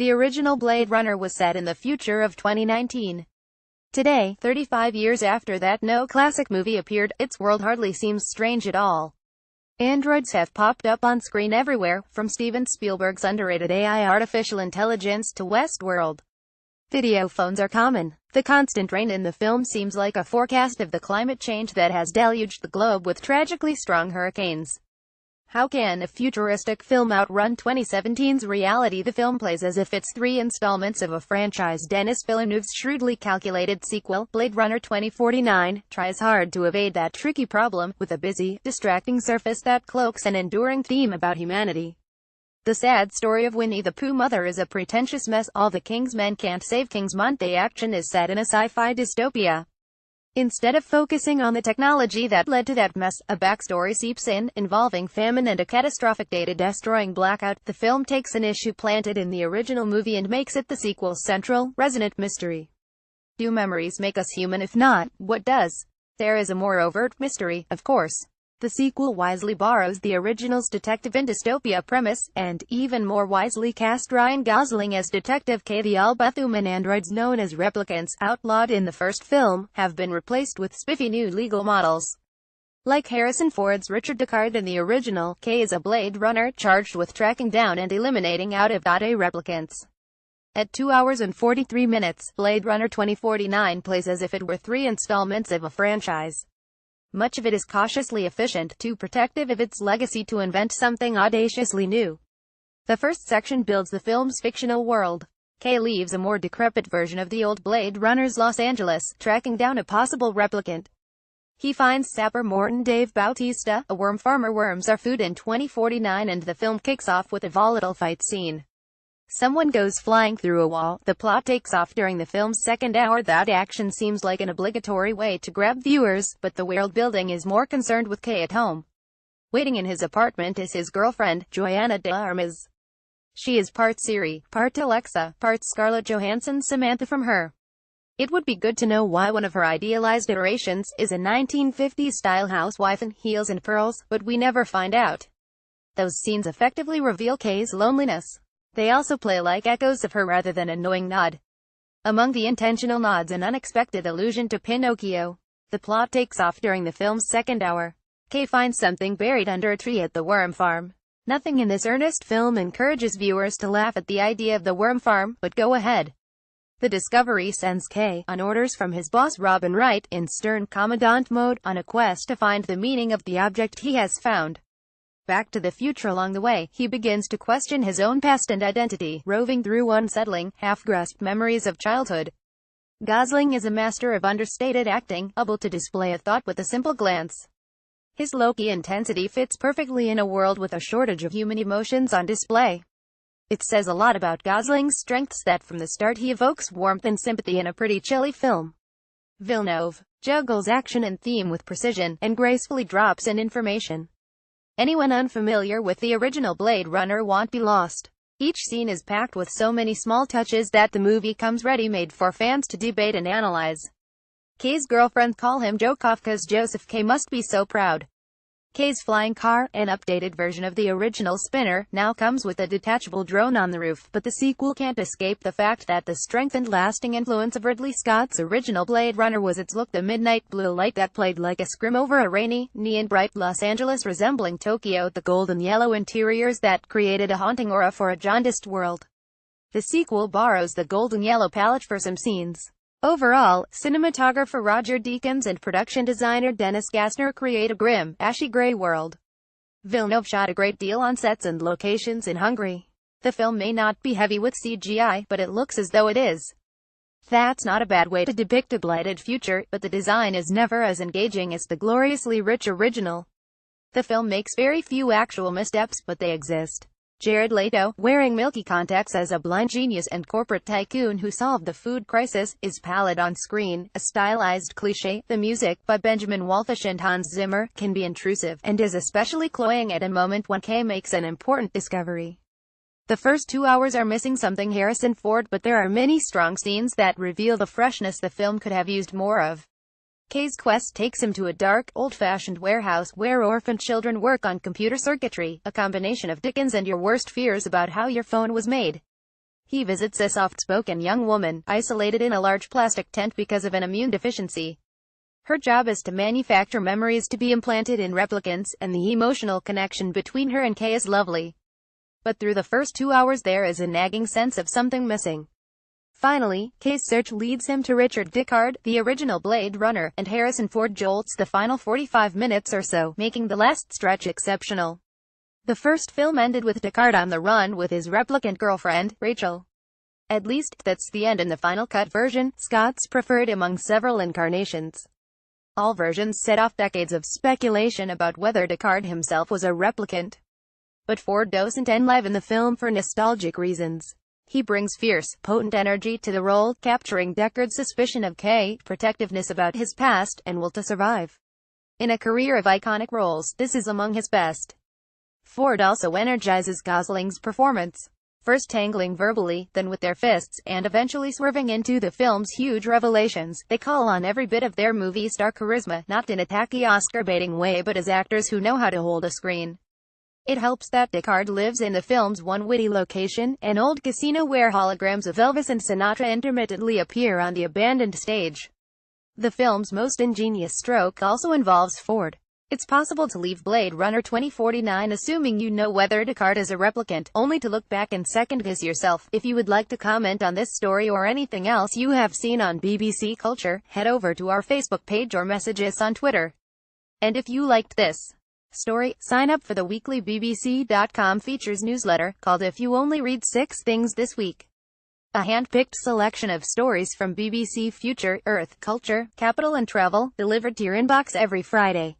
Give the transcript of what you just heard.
The original Blade Runner was set in the future of 2019. Today, 35 years after that No Classic movie appeared, its world hardly seems strange at all. Androids have popped up on screen everywhere, from Steven Spielberg's underrated AI artificial intelligence to Westworld. Video phones are common. The constant rain in the film seems like a forecast of the climate change that has deluged the globe with tragically strong hurricanes. How can a futuristic film outrun 2017's reality? The film plays as if it's 3 installments of a franchise. Denis Villeneuve's shrewdly calculated sequel, Blade Runner 2049, tries hard to evade that tricky problem, with a busy, distracting surface that cloaks an enduring theme about humanity. The sad story of Winnie the Pooh mother is a pretentious mess. All the king's men can't save King's Monte action is set in a sci-fi dystopia. Instead of focusing on the technology that led to that mess, a backstory seeps in, involving famine and a catastrophic data-destroying blackout. The film takes an issue planted in the original movie and makes it the sequel's central, resonant mystery. Do memories make us human? If not, what does? There is a more overt mystery, of course. The sequel wisely borrows the original's detective and dystopia premise, and, even more wisely, cast Ryan Gosling as Detective K. The all-but-human androids known as replicants, outlawed in the first film, have been replaced with spiffy new legal models. Like Harrison Ford's Richard Deckard in the original, K is a Blade Runner charged with tracking down and eliminating out-of-date replicants. At 2 hours and 43 minutes, Blade Runner 2049 plays as if it were 3 installments of a franchise. Much of it is cautiously efficient, too protective of its legacy to invent something audaciously new. The first section builds the film's fictional world. K leaves a more decrepit version of the old Blade Runner's Los Angeles, tracking down a possible replicant. He finds Sapper Morton Dave Bautista, a worm farmer. Worms are food in 2049, and the film kicks off with a volatile fight scene. Someone goes flying through a wall. The plot takes off during the film's second hour. That action seems like an obligatory way to grab viewers, but the world building is more concerned with K at home. Waiting in his apartment is his girlfriend, Joanna de Armas. She is part Siri, part Alexa, part Scarlett Johansson's Samantha from Her. It would be good to know why one of her idealized iterations is a 1950s-style housewife in heels and pearls, but we never find out. Those scenes effectively reveal K's loneliness. They also play like echoes of her rather than a knowing nod. Among the intentional nods, an unexpected allusion to Pinocchio. The plot takes off during the film's second hour. Kay finds something buried under a tree at the worm farm. Nothing in this earnest film encourages viewers to laugh at the idea of the worm farm, but go ahead. The discovery sends Kay, on orders from his boss Robin Wright, in stern commandant mode, on a quest to find the meaning of the object he has found. Back to the future. Along the way, he begins to question his own past and identity, roving through unsettling, half-grasped memories of childhood. Gosling is a master of understated acting, able to display a thought with a simple glance. His low-key intensity fits perfectly in a world with a shortage of human emotions on display. It says a lot about Gosling's strengths that from the start he evokes warmth and sympathy in a pretty chilly film. Villeneuve juggles action and theme with precision, and gracefully drops in information. Anyone unfamiliar with the original Blade Runner won't be lost. Each scene is packed with so many small touches that the movie comes ready-made for fans to debate and analyze. Kay's girlfriend call him Joe Kafka's Joseph. K must be so proud. Kay's flying car, an updated version of the original Spinner, now comes with a detachable drone on the roof, but the sequel can't escape the fact that the strengthened lasting influence of Ridley Scott's original Blade Runner was its look, the midnight blue light that played like a scrim over a rainy, neon-bright Los Angeles resembling Tokyo, the golden yellow interiors that created a haunting aura for a jaundiced world. The sequel borrows the golden yellow palette for some scenes. Overall, cinematographer Roger Deakins and production designer Dennis Gassner create a grim, ashy gray world. Villeneuve shot a great deal on sets and locations in Hungary. The film may not be heavy with CGI, but it looks as though it is. That's not a bad way to depict a blighted future, but the design is never as engaging as the gloriously rich original. The film makes very few actual missteps, but they exist. Jared Leto, wearing milky contacts as a blind genius and corporate tycoon who solved the food crisis, is pallid on screen, a stylized cliché. The music, by Benjamin Wallfisch and Hans Zimmer, can be intrusive, and is especially cloying at a moment when Kay makes an important discovery. The first 2 hours are missing something Harrison Ford, but there are many strong scenes that reveal the freshness the film could have used more of. Kay's quest takes him to a dark, old-fashioned warehouse where orphan children work on computer circuitry, a combination of Dickens and your worst fears about how your phone was made. He visits a soft-spoken young woman, isolated in a large plastic tent because of an immune deficiency. Her job is to manufacture memories to be implanted in replicants, and the emotional connection between her and Kay is lovely. But through the first 2 hours there is a nagging sense of something missing. Finally, Kay's search leads him to Richard Deckard, the original Blade Runner, and Harrison Ford jolts the final 45 minutes or so, making the last stretch exceptional. The first film ended with Deckard on the run with his replicant girlfriend, Rachel. At least, that's the end in the final cut version, Scott's preferred among several incarnations. All versions set off decades of speculation about whether Deckard himself was a replicant. But Ford doesn't enliven the film for nostalgic reasons. He brings fierce, potent energy to the role, capturing Deckard's suspicion of Kay, protectiveness about his past, and will to survive. In a career of iconic roles, this is among his best. Ford also energizes Gosling's performance. First tangling verbally, then with their fists, and eventually swerving into the film's huge revelations, they call on every bit of their movie star charisma, not in a tacky Oscar-baiting way but as actors who know how to hold a screen. It helps that Deckard lives in the film's one witty location, an old casino where holograms of Elvis and Sinatra intermittently appear on the abandoned stage. The film's most ingenious stroke also involves Ford. It's possible to leave Blade Runner 2049 assuming you know whether Deckard is a replicant, only to look back and second-guess yourself. If you would like to comment on this story or anything else you have seen on BBC Culture, head over to our Facebook page or message us on Twitter. And if you liked this story, sign up for the weekly BBC.com features newsletter, called If You Only Read 6 Things This Week. A hand-picked selection of stories from BBC Future, Earth, Culture, Capital and Travel, delivered to your inbox every Friday.